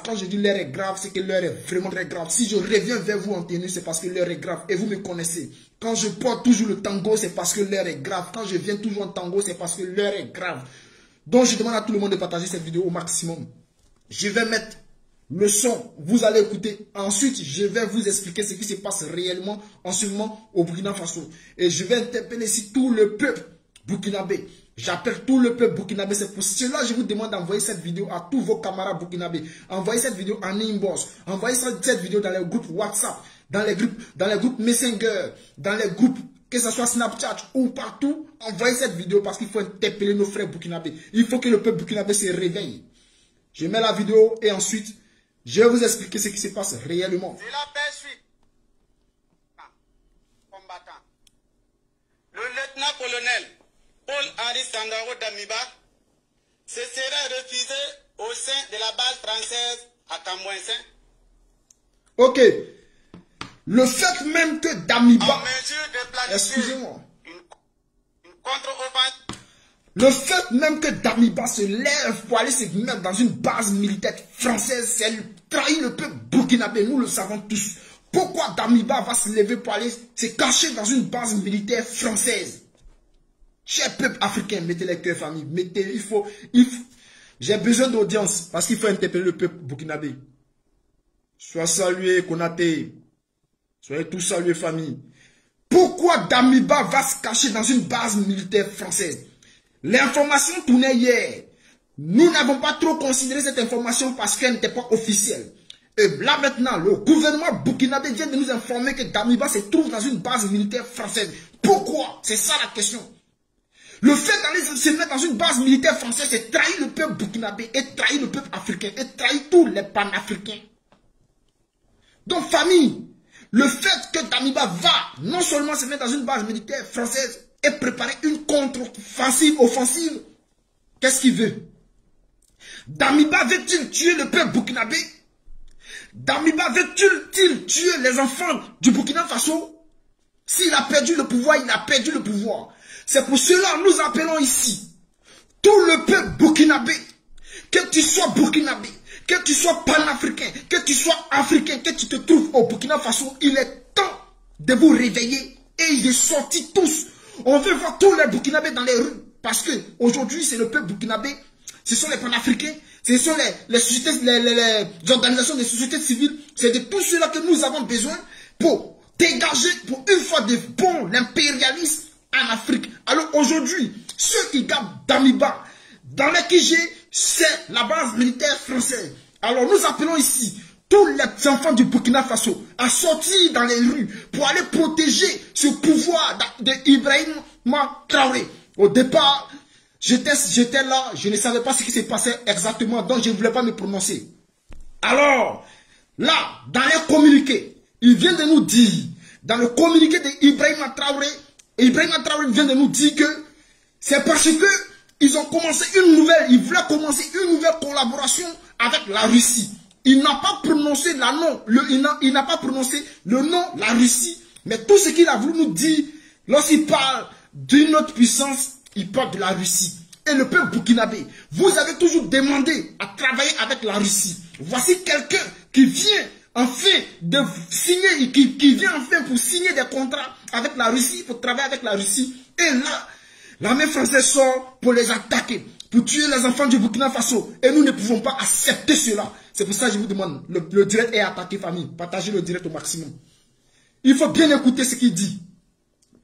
Quand je dis l'heure est grave, c'est que l'heure est vraiment très grave. Si je reviens vers vous en tenue, c'est parce que l'heure est grave. Et vous me connaissez. Quand je porte toujours le tango, c'est parce que l'heure est grave. Quand je viens toujours en tango, c'est parce que l'heure est grave. Donc je demande à tout le monde de partager cette vidéo au maximum. Je vais mettre le son, vous allez écouter. Ensuite, je vais vous expliquer ce qui se passe réellement en ce moment au Burkina Faso. Et je vais interpeller ici tout le peuple burkinabé. J'appelle tout le peuple burkinabé. C'est pour cela que je vous demande d'envoyer cette vidéo à tous vos camarades burkinabés. Envoyez cette vidéo en inbox. Envoyez cette vidéo dans les groupes WhatsApp, dans les groupes Messenger, dans les groupes, que ce soit Snapchat ou partout. Envoyez cette vidéo parce qu'il faut interpeller nos frères burkinabés. Il faut que le peuple burkinabé se réveille. Je mets la vidéo et ensuite, je vais vous expliquer ce qui se passe réellement. C'est la paix suite. Combattant. Le lieutenant-colonel Paul-Henri Sandaro Damiba se serait refusé au sein de la base française à Cambouensin. Ok. Le fait même que Damiba... En mesure de planifier excusez-moi. une contre-offensive. Le fait même que Damiba se lève pour aller se mettre dans une base militaire française, c'est trahir le peuple burkinabé. Nous le savons tous. Pourquoi Damiba va se lever pour aller se cacher dans une base militaire française? Cher peuple africain, mettez les cœurs famille. Mettez, il faut. J'ai besoin d'audience parce qu'il faut interpeller le peuple burkinabé. Sois salué, Konaté. Soyez tous salués, famille. Pourquoi Damiba va se cacher dans une base militaire française? L'information tournait hier. Nous n'avons pas trop considéré cette information parce qu'elle n'était pas officielle. Et là maintenant, le gouvernement burkinabé vient de nous informer que Damiba se trouve dans une base militaire française. Pourquoi? C'est ça la question. Le fait d'aller se mettre dans une base militaire française, c'est trahir le peuple burkinabé et trahir le peuple africain et trahir tous les panafricains. Donc famille, le fait que Damiba va non seulement se mettre dans une base militaire française et préparer une contre-offensive, qu'est-ce qu'il veut? Damiba veut-il tuer le peuple burkinabé? Damiba veut-il tuer les enfants du Burkina Faso? S'il a perdu le pouvoir, il a perdu le pouvoir. C'est pour cela que nous appelons ici tout le peuple burkinabé, que tu sois burkinabé, que tu sois panafricain, que tu sois africain, que tu te trouves au Burkina Faso, il est temps de vous réveiller et de sortir tous. On veut voir tous les burkinabés dans les rues parce que aujourd'hui c'est le peuple burkinabé, ce sont les panafricains, ce sont les organisations des sociétés civiles, c'est de tout cela que nous avons besoin pour dégager pour une fois de bon l'impérialisme en Afrique. Alors aujourd'hui, ceux qui gardent Damiba dans les KG, c'est la base militaire française. Alors nous appelons ici tous les enfants du Burkina Faso à sortir dans les rues pour aller protéger ce pouvoir d'Ibrahima Traoré. Au départ, j'étais là, je ne savais pas ce qui s'est passé exactement, donc je ne voulais pas me prononcer. Alors, là, dans les communiqués, il vient de nous dire, dans le communiqué d'Ibrahima Traoré, Ibrahima Traoré vient de nous dire que c'est parce que ils ont commencé ils voulaient commencer une nouvelle collaboration avec la Russie. Il n'a pas prononcé il n'a pas prononcé le nom la Russie, mais tout ce qu'il a voulu nous dire, lorsqu'il parle d'une autre puissance, il parle de la Russie. Et le peuple burkinabé, vous avez toujours demandé à travailler avec la Russie. Voici quelqu'un qui vient enfin de signer, qui vient enfin pour signer des contrats avec la Russie, pour travailler avec la Russie. Et là, l'armée française sort pour les attaquer, pour tuer les enfants du Burkina Faso. Et nous ne pouvons pas accepter cela. C'est pour ça que je vous demande, le direct est attaqué, famille. Partagez le direct au maximum. Il faut bien écouter ce qu'il dit.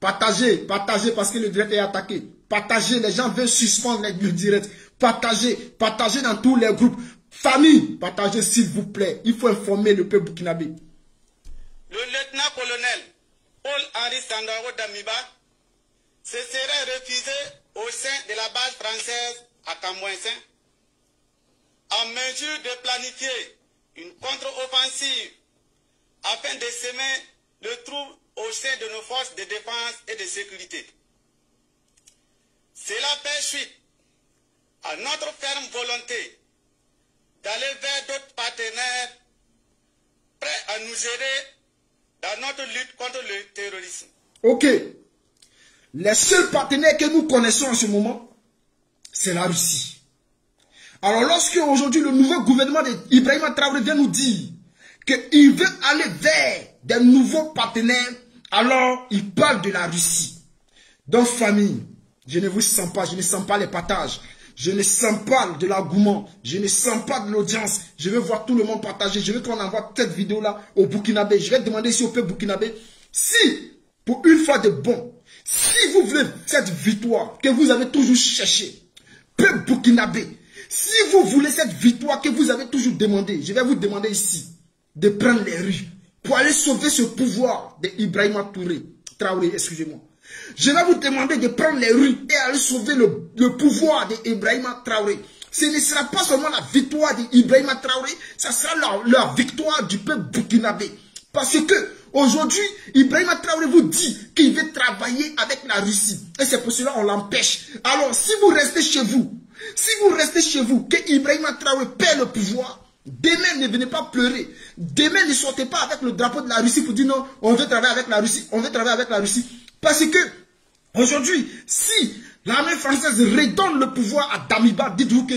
Partagez, partagez parce que le direct est attaqué. Partagez, les gens veulent suspendre le direct. Partagez, partagez dans tous les groupes. Famille, partagez s'il vous plaît. Il faut informer le peuple burkinabé. Le lieutenant-colonel Paul-Henri Sandaro Damiba se serait refusé au sein de la base française à Cambouensin en mesure de planifier une contre-offensive afin de semer le trouble au sein de nos forces de défense et de sécurité. Cela fait suite à notre ferme volonté d'aller vers d'autres partenaires prêts à nous aider dans notre lutte contre le terrorisme. Ok. Les seuls partenaires que nous connaissons en ce moment, c'est la Russie. Alors lorsque aujourd'hui le nouveau gouvernement d'Ibrahima Traoré vient nous dire qu'il veut aller vers des nouveaux partenaires, alors il parle de la Russie. Donc famille, je ne vous sens pas, je ne sens pas les partages, je ne sens pas de l'argument, je ne sens pas de l'audience. Je veux voir tout le monde partager, je veux qu'on envoie cette vidéo-là au Burkinabé. Je vais demander ici au peuple burkinabé, si, pour une fois de bon, si vous voulez cette victoire que vous avez toujours cherchée, peuple burkinabé, si vous voulez cette victoire que vous avez toujours demandée, je vais vous demander ici de prendre les rues pour aller sauver ce pouvoir d'Ibrahima Traoré, excusez-moi. Je vais vous demander de prendre les rues et aller sauver le pouvoir d'Ibrahima Traoré. Ce ne sera pas seulement la victoire d'Ibrahima Traoré, ça sera la victoire du peuple burkinabé. Parce que aujourd'hui, Ibrahima Traoré vous dit qu'il veut travailler avec la Russie. Et c'est pour cela qu'on l'empêche. Alors, si vous restez chez vous, que Ibrahima Traoré perd le pouvoir, demain ne venez pas pleurer. Demain ne sortez pas avec le drapeau de la Russie pour dire non, on veut travailler avec la Russie, on veut travailler avec la Russie. Parce que, aujourd'hui, si l'armée française redonne le pouvoir à Damiba, dites-vous que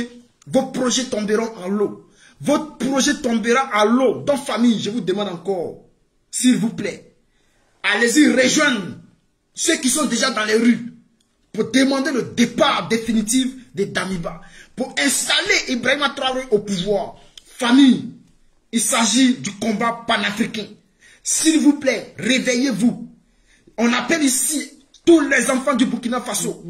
vos projets tomberont en l'eau. Votre projet tombera à l'eau. Donc, famille, je vous demande encore, s'il vous plaît, allez-y rejoindre ceux qui sont déjà dans les rues pour demander le départ définitif de Damiba, pour installer Ibrahima Traoré au pouvoir. Famille, il s'agit du combat panafricain. S'il vous plaît, réveillez-vous. On appelle ici tous les enfants du Burkina Faso.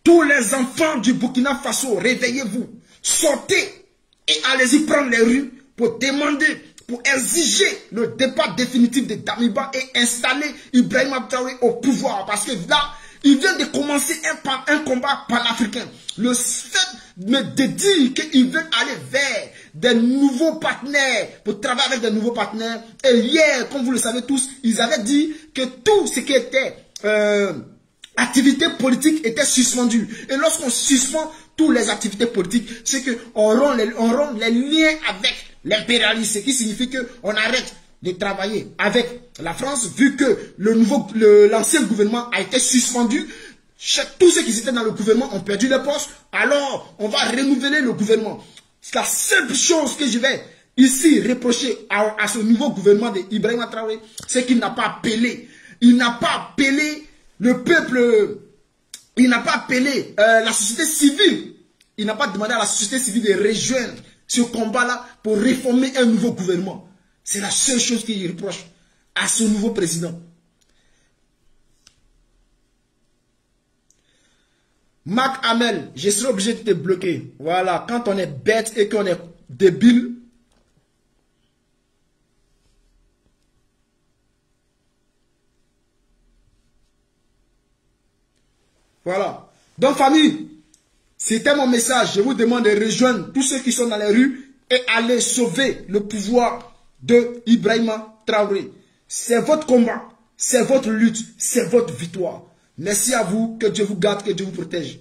Tous les enfants du Burkina Faso, réveillez-vous. Sortez et allez-y prendre les rues pour demander, pour exiger le départ définitif de Damiba et installer Ibrahima Traoré au pouvoir. Parce que là, il vient de commencer un combat panafricain. Le fait de dire qu'il veut aller vers des nouveaux partenaires, pour travailler avec des nouveaux partenaires. Et hier, comme vous le savez tous, ils avaient dit que tout ce qui était activité politique était suspendu. Et lorsqu'on suspend toutes les activités politiques, c'est qu'on rompt les liens avec l'impérialisme, ce qui signifie qu'on arrête de travailler avec la France, vu que l'ancien gouvernement a été suspendu. Tous ceux qui étaient dans le gouvernement ont perdu les postes. Alors, on va renouveler le gouvernement. La seule chose que je vais ici reprocher à ce nouveau gouvernement d'Ibrahima Traoré, c'est qu'il n'a pas appelé. Il n'a pas appelé le peuple. Il n'a pas appelé la société civile. Il n'a pas demandé à la société civile de rejoindre ce combat-là pour réformer un nouveau gouvernement. C'est la seule chose qu'il reproche à ce nouveau président. Marc Hamel, je serai obligé de te bloquer. Voilà, quand on est bête et qu'on est débile. Voilà. Donc famille, c'était mon message. Je vous demande de rejoindre tous ceux qui sont dans les rues et aller sauver le pouvoir de Ibrahima Traoré. C'est votre combat, c'est votre lutte, c'est votre victoire. Merci à vous, que Dieu vous garde, que Dieu vous protège.